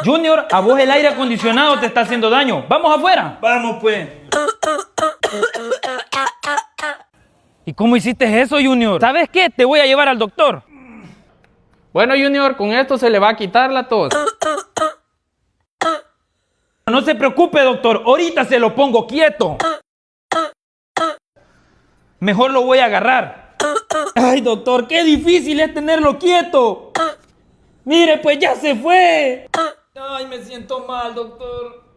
Junior, a vos el aire acondicionado te está haciendo daño. ¡Vamos afuera! Vamos pues. ¿Y cómo hiciste eso, Junior? ¿Sabes qué? Te voy a llevar al doctor. Bueno, Junior, con esto se le va a quitar la tos. No se preocupe, doctor. Ahorita se lo pongo quieto. Mejor lo voy a agarrar. Ay, doctor, qué difícil es tenerlo quieto. Mire, pues ya se fue. Ay, me siento mal, doctor.